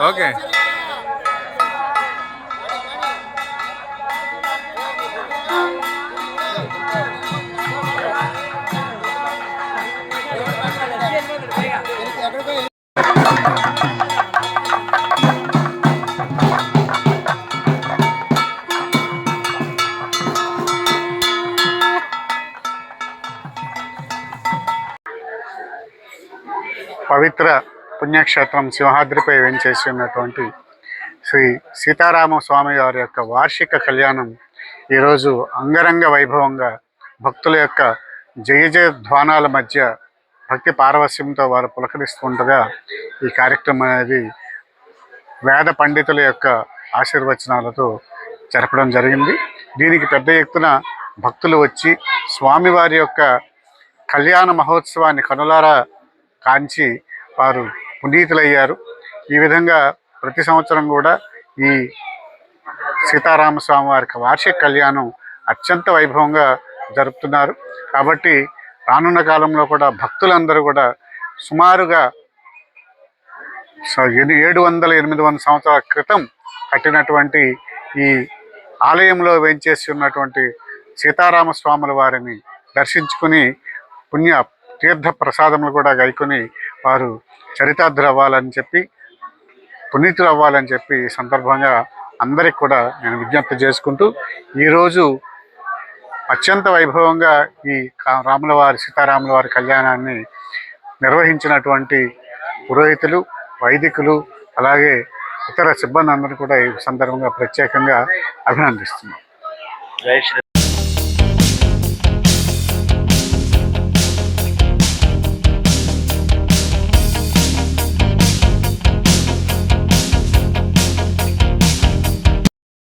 Okay. పవిత్ర పుణ్యక్షేత్రం సింహాద్రిపై వెంచేసి ఉన్నటువంటి శ్రీ సీతారామ స్వామి వారి యొక్క వార్షిక కళ్యాణం ఈరోజు అంగరంగ వైభవంగా భక్తుల యొక్క జయ జయ ధ్వానాల మధ్య భక్తి పారవస్యంతో వారు పులకరిస్తుండగా ఈ కార్యక్రమం అనేది వేద పండితుల యొక్క ఆశీర్వచనాలతో జరపడం జరిగింది. దీనికి పెద్ద ఎత్తున భక్తులు వచ్చి స్వామివారి యొక్క కళ్యాణ మహోత్సవాన్ని కనులారా కాంచి వారు పునీతులయ్యారు. ఈ విధంగా ప్రతి సంవత్సరం కూడా ఈ సీతారామస్వామి వారికి వార్షిక కళ్యాణం అత్యంత వైభవంగా జరుపుతున్నారు. కాబట్టి రానున్న కాలంలో కూడా భక్తులందరూ కూడా సుమారుగా 700-800 సంవత్సరాల క్రితం కట్టినటువంటి ఈ ఆలయంలో వేంచేసి ఉన్నటువంటి సీతారామస్వాముల వారిని దర్శించుకుని పుణ్య తీర్థ ప్రసాదములు కూడా గైకొని వారు చరితార్థులు అవ్వాలని చెప్పి పునీతులు అవ్వాలని చెప్పి ఈ సందర్భంగా అందరికి కూడా నేను విజ్ఞప్తి చేసుకుంటూ ఈరోజు అత్యంత వైభవంగా ఈ సీతారాముల వారి కళ్యాణాన్ని నిర్వహించినటువంటి పురోహితులు, వైదికులు, అలాగే ఇతర సిబ్బంది అందరినీ కూడా ఈ సందర్భంగా ప్రత్యేకంగా అభినందిస్తున్నాం.